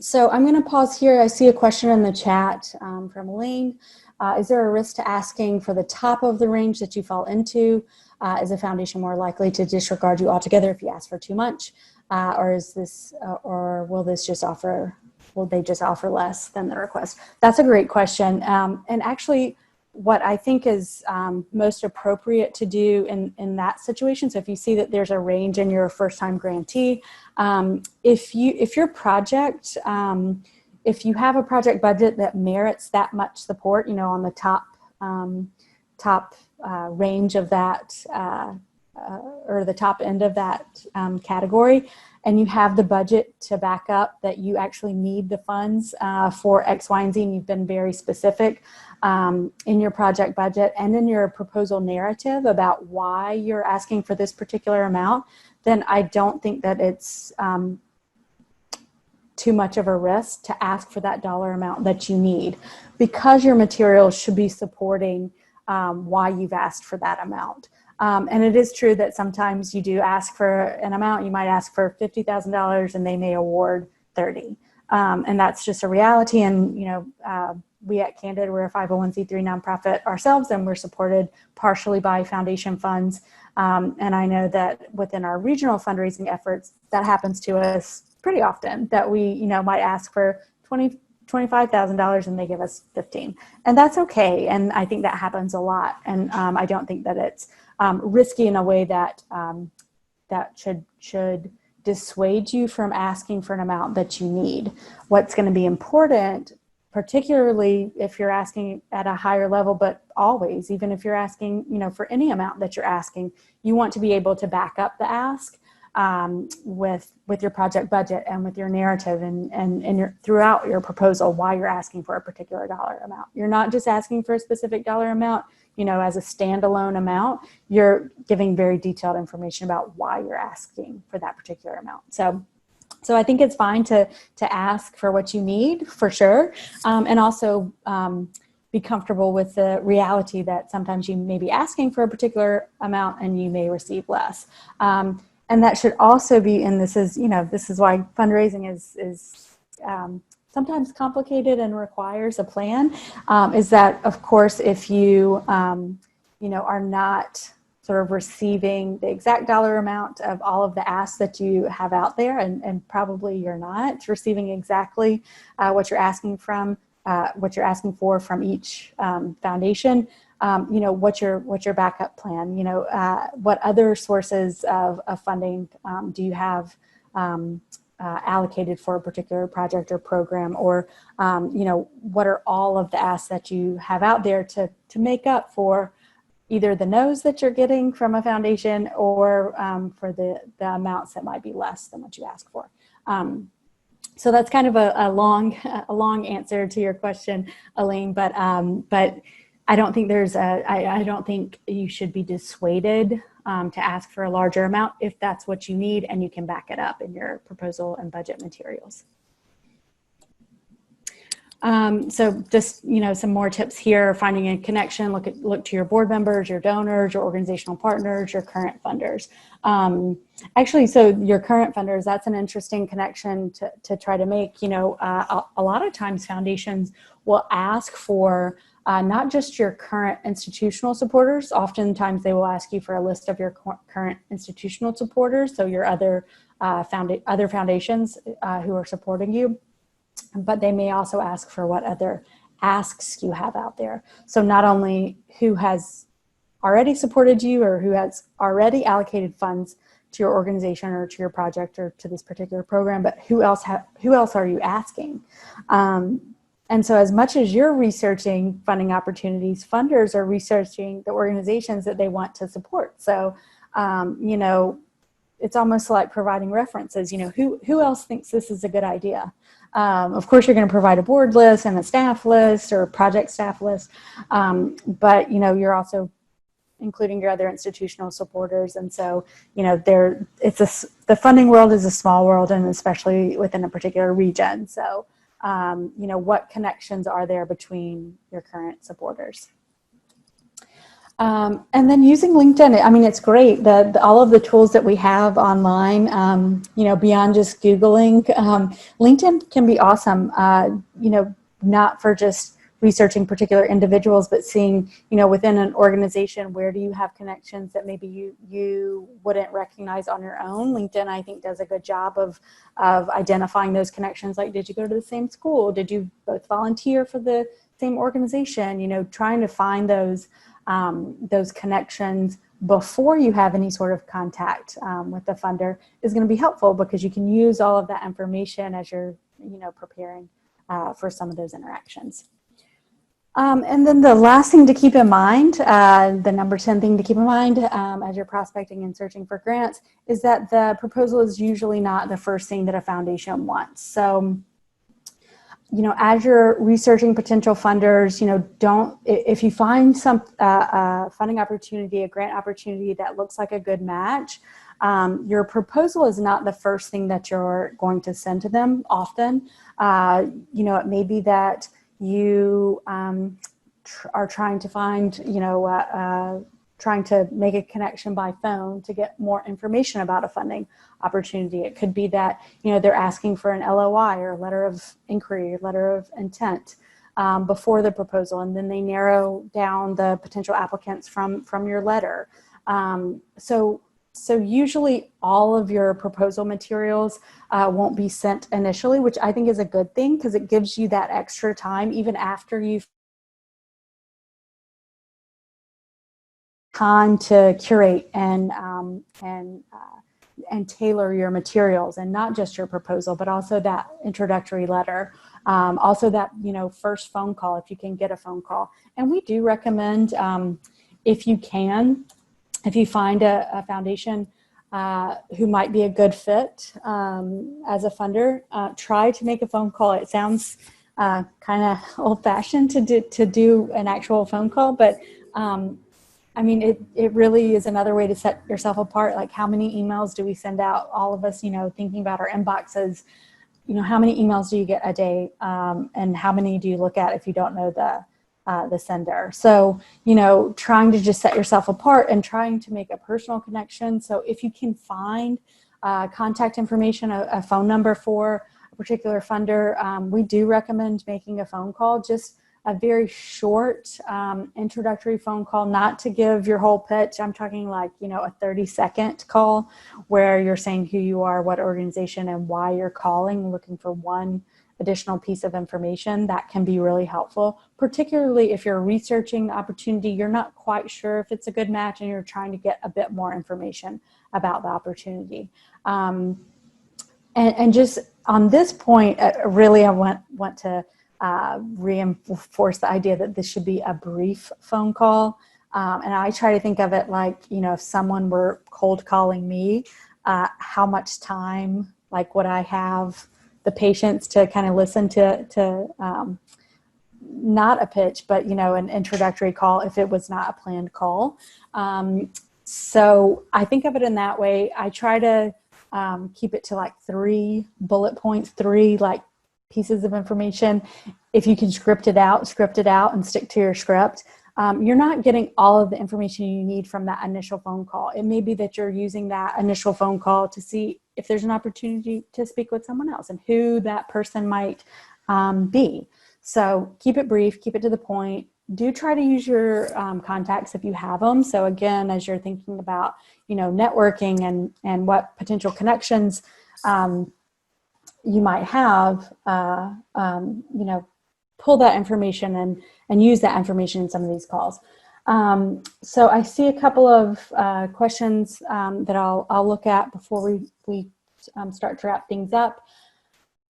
So I'm going to pause here. I see a question in the chat from Elaine. Is there a risk to asking for the top of the range that you fall into? Is a foundation more likely to disregard you altogether if you ask for too much? Or will they just offer less than the request? That's a great question. And actually, what I think is most appropriate to do in that situation, so if you see that there's a range in your first-time grantee, if your project, if you have a project budget that merits that much support, on the top range of that, or the top end of that category, and you have the budget to back up that you actually need the funds for X, Y, and Z, and you've been very specific in your project budget and in your proposal narrative about why you're asking for this particular amount, then I don't think that it's too much of a risk to ask for that dollar amount that you need, because your materials should be supporting why you've asked for that amount. And it is true that sometimes you do ask for an amount. You might ask for $50,000 and they may award 30. And that's just a reality. And, we at Candid, we're a 501c3 nonprofit ourselves, and we're supported partially by foundation funds. And I know that within our regional fundraising efforts, that happens to us pretty often, that we, might ask for $25,000 and they give us 15, and that's okay. And I think that happens a lot. And I don't think that it's risky in a way that that should dissuade you from asking for an amount that you need. What's going to be important, particularly if you're asking at a higher level, but always, even if you're asking, for any amount that you're asking, you want to be able to back up the ask with your project budget and with your narrative and your, throughout your proposal, why you're asking for a particular dollar amount. You're not just asking for a specific dollar amount, as a standalone amount. You're giving very detailed information about why you're asking for that particular amount. So I think it's fine to ask for what you need, for sure, and also be comfortable with the reality that sometimes you may be asking for a particular amount and you may receive less. And that should also be, and this is why fundraising is sometimes complicated and requires a plan, is that, of course, if you, are not sort of receiving the exact dollar amount of all of the asks that you have out there, and probably you're not receiving exactly what you're asking for from each foundation. What's your backup plan? What other sources of funding do you have allocated for a particular project or program? Or, what are all of the asks that you have out there to make up for either the no's that you're getting from a foundation or for the amounts that might be less than what you ask for? So that's kind of a long answer to your question, Elaine, but I don't think I don't think you should be dissuaded to ask for a larger amount if that's what you need and you can back it up in your proposal and budget materials. So just, some more tips here: finding a connection, look to your board members, your donors, your organizational partners, your current funders. Actually, so your current funders, that's an interesting connection to try to make. A lot of times foundations will ask for not just your current institutional supporters. Oftentimes they will ask you for a list of your current institutional supporters, so your other foundations who are supporting you. But they may also ask for what other asks you have out there. So not only who has already supported you or who has already allocated funds to your organization or to your project or to this particular program, but who else are you asking? And so as much as you're researching funding opportunities, funders are researching the organizations that they want to support. So, it's almost like providing references. Who else thinks this is a good idea? Of course, you're going to provide a board list and a staff list or a project staff list, but you're also including your other institutional supporters. And so, the funding world is a small world, and especially within a particular region. So, what connections are there between your current supporters? And then using LinkedIn, it's great. All of the tools that we have online, beyond just Googling, LinkedIn can be awesome, not for just researching particular individuals, but seeing, within an organization, where do you have connections that maybe you wouldn't recognize on your own. LinkedIn, I think, does a good job of identifying those connections. Like, did you go to the same school? Did you both volunteer for the same organization? Trying to find those connections before you have any sort of contact with the funder is going to be helpful, because you can use all of that information as you're, preparing for some of those interactions. And then the last thing to keep in mind, the number 10 thing to keep in mind as you're prospecting and searching for grants, is that the proposal is usually not the first thing that a foundation wants. So, as you're researching potential funders, if you find some funding opportunity, a grant opportunity that looks like a good match, your proposal is not the first thing that you're going to send to them often. It may be that you are trying to find, trying to make a connection by phone to get more information about a funding opportunity. It could be that, they're asking for an LOI or letter of inquiry, letter of intent. before the proposal, and then they narrow down the potential applicants from your letter. So usually all of your proposal materials won't be sent initially, which I think is a good thing because it gives you that extra time even after you've time to curate and tailor your materials, and not just your proposal, but also that introductory letter, also that first phone call if you can get a phone call. And we do recommend, if you can, if you find a foundation who might be a good fit as a funder, try to make a phone call. It sounds kind of old-fashioned to do an actual phone call, but I mean, it really is another way to set yourself apart. Like, how many emails do we send out? All of us, thinking about our inboxes, how many emails do you get a day? And how many do you look at if you don't know the sender? So, trying to just set yourself apart and trying to make a personal connection. So if you can find contact information, a phone number for a particular funder, we do recommend making a phone call, just a very short introductory phone call, not to give your whole pitch. I'm talking like, a 30-second call where you're saying who you are, what organization, and why you're calling, looking for one additional piece of information. That can be really helpful, particularly if you're researching the opportunity, you're not quite sure if it's a good match, and you're trying to get a bit more information about the opportunity. And just on this point, really, I want to reinforce the idea that this should be a brief phone call. And I try to think of it like, if someone were cold calling me, how much time, like, would I have the patience to kind of listen to not a pitch, but, an introductory call if it was not a planned call. So I think of it in that way. I try to keep it to like 3 bullet points, 3 like pieces of information. If you can script it out and stick to your script. You're not getting all of the information you need from that initial phone call. It may be that you're using that initial phone call to see if there's an opportunity to speak with someone else and who that person might be. So keep it brief, keep it to the point. Do try to use your contacts if you have them. So again, as you're thinking about, networking and what potential connections you might have, pull that information and use that information in some of these calls. So I see a couple of questions that I'll look at before we start to wrap things up.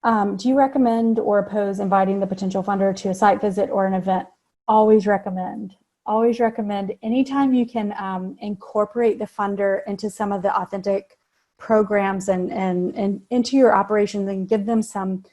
Do you recommend or oppose inviting the potential funder to a site visit or an event? Always recommend. Always recommend. Anytime you can incorporate the funder into some of the authentic programs and into your operations and give them some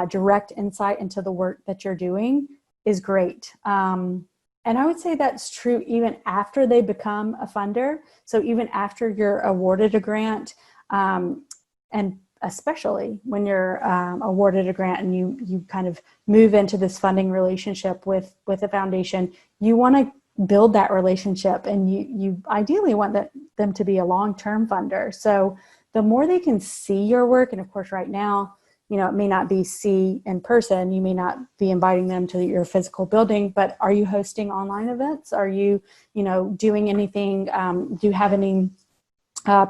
direct insight into the work that you're doing is great. And I would say that's true even after they become a funder. So even after you're awarded a grant, and especially when you're awarded a grant and you kind of move into this funding relationship with a foundation, you want to build that relationship, and you ideally want them to be a long-term funder. So the more they can see your work, and of course right now, it may not be see in person, you may not be inviting them to your physical building, but are you hosting online events? Are you, doing anything, do you have any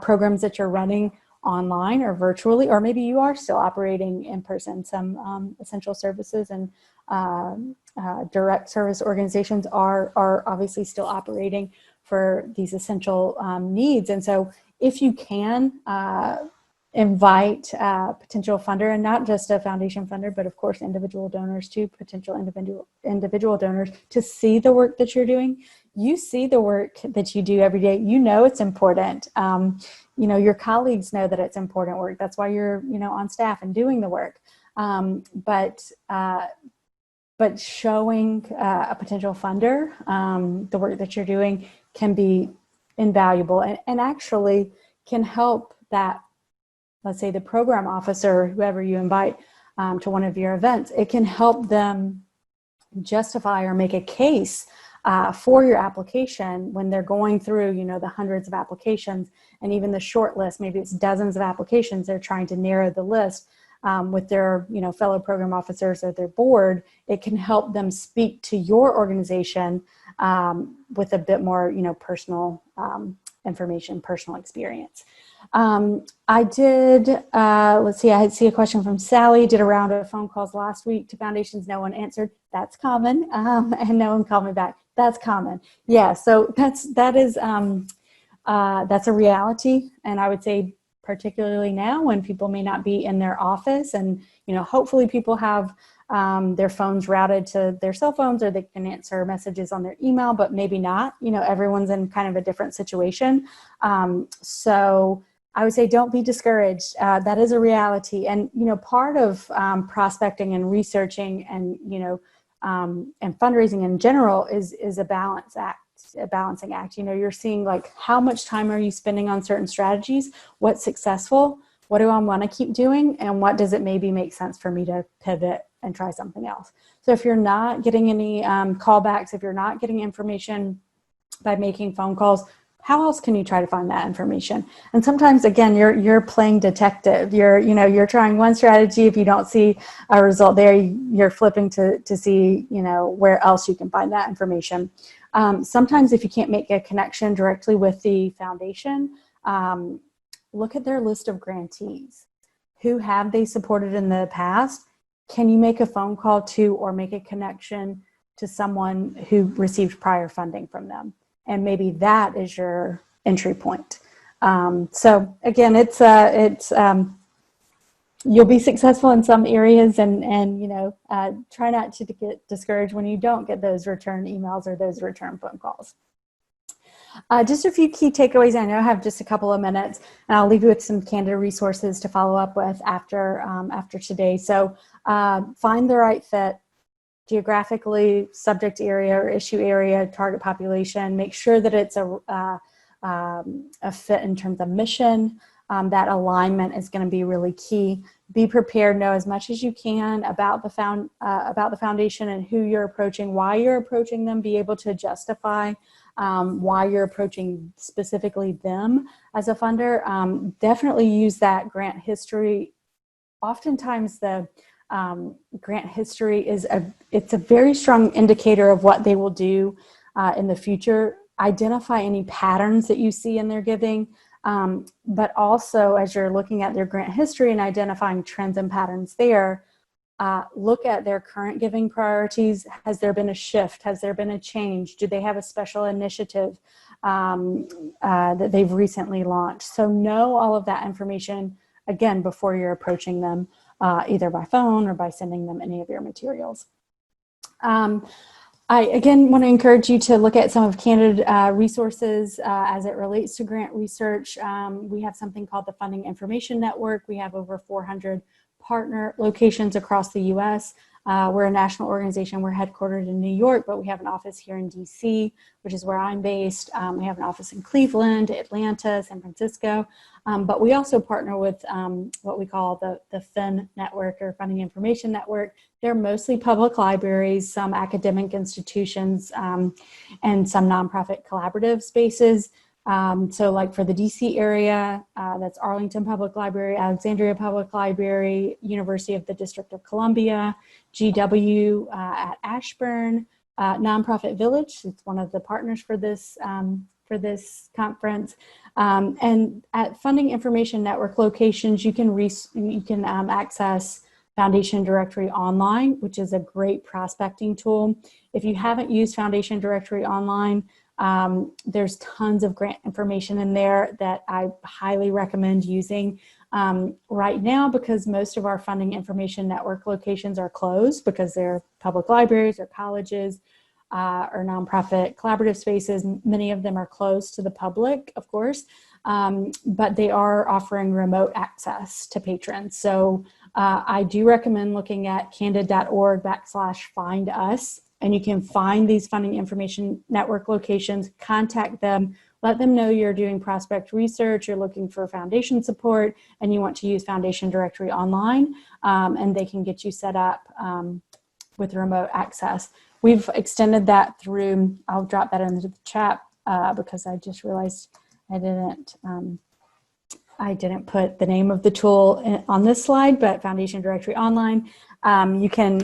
programs that you're running online or virtually, or maybe you are still operating in person? Some essential services and direct service organizations are obviously still operating for these essential needs. And so if you can invite a potential funder, and not just a foundation funder, but of course individual donors too, potential individual donors, to see the work that you're doing. You see the work that you do every day. It's important. Your colleagues know that it's important work. That's why you're, on staff and doing the work. But showing a potential funder the work that you're doing can be invaluable, and actually can help that, let's say, the program officer, whoever you invite to one of your events. It can help them justify or make a case for your application when they're going through, the hundreds of applications and even the short list. Maybe it's dozens of applications. They're trying to narrow the list. with their, fellow program officers or their board, it can help them speak to your organization with a bit more, personal information, personal experience. I did, let's see, I see a question from Sally. Did a round of phone calls last week to foundations. No one answered. That's common. And no one called me back. That's common. Yeah. So that's a reality. And I would say particularly now when people may not be in their office and, hopefully people have their phones routed to their cell phones, or they can answer messages on their email, but maybe not. Everyone's in kind of a different situation. So I would say don't be discouraged. That is a reality. And, part of prospecting and researching and, and fundraising in general is a balancing act. You're seeing like how much time are you spending on certain strategies, what's successful, what do I want to keep doing, and what does it maybe make sense for me to pivot and try something else. So if you're not getting any callbacks, if you're not getting information by making phone calls, how else can you try to find that information? And sometimes, again, you're playing detective. You're trying one strategy. If you don't see a result there, you're flipping to see, where else you can find that information. Sometimes if you can't make a connection directly with the foundation, look at their list of grantees. Who have they supported in the past? Can you make a phone call to or make a connection to someone who received prior funding from them? And maybe that is your entry point. So again, you'll be successful in some areas, and try not to get discouraged when you don't get those return emails or those return phone calls. Just a few key takeaways. I know I have just a couple of minutes, and I'll leave you with some Candid resources to follow up with after today. So find the right fit. Geographically, subject area or issue area, target population. Make sure that it's a fit in terms of mission. That alignment is going to be really key. Be prepared. Know as much as you can about the foundation and who you're approaching, why you're approaching them. Be able to justify why you're approaching specifically them as a funder. Definitely use that grant history. Oftentimes the grant history it's a very strong indicator of what they will do in the future. Identify any patterns that you see in their giving, but also as you're looking at their grant history and identifying trends and patterns there, look at their current giving priorities. Has there been a shift? Has there been a change? Do they have a special initiative that they've recently launched? So know all of that information, again, before you're approaching them. Either by phone or by sending them any of your materials. I, again, want to encourage you to look at some of Candid resources as it relates to grant research. We have something called the Funding Information Network. We have over 400 partner locations across the U.S. We're a national organization. We're headquartered in New York, but we have an office here in D.C., which is where I'm based. We have an office in Cleveland, Atlanta, San Francisco. But we also partner with what we call the FIN network, or Funding Information Network. They're mostly public libraries, some academic institutions, and some nonprofit collaborative spaces. So like for the DC area, that's Arlington Public Library, Alexandria Public Library, University of the District of Columbia, GW at Ashburn, Nonprofit Village. It's one of the partners for this conference. And at Funding Information Network locations, you can access Foundation Directory Online, which is a great prospecting tool. If you haven't used Foundation Directory Online, there's tons of grant information in there that I highly recommend using right now, because most of our Funding Information Network locations are closed because they're public libraries or colleges or nonprofit collaborative spaces. Many of them are closed to the public, of course, but they are offering remote access to patrons. So I do recommend looking at candid.org/find us. And you can find these Funding Information Network locations, contact them, let them know you're doing prospect research, you're looking for foundation support, and you want to use Foundation Directory Online, and they can get you set up with remote access. We've extended that through, I'll drop that into the chat because I just realized I didn't I didn't put the name of the tool on this slide, but Foundation Directory Online. You can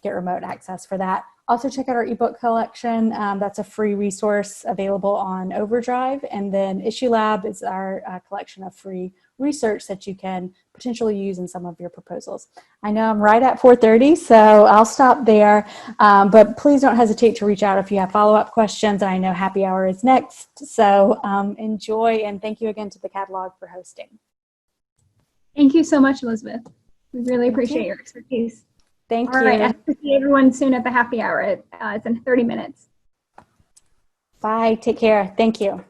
get remote access for that. Also check out our ebook collection. That's a free resource available on Overdrive. And then Issue Lab is our collection of free research that you can potentially use in some of your proposals. I know I'm right at 4:30, so I'll stop there. But please don't hesitate to reach out if you have follow-up questions. I know happy hour is next. So enjoy, and thank you again to the catalog for hosting. Thank you so much, Elizabeth. We really appreciate your expertise. Thank you. All right, I hope to see everyone soon at the happy hour. It's in 30 minutes. Bye. Take care. Thank you.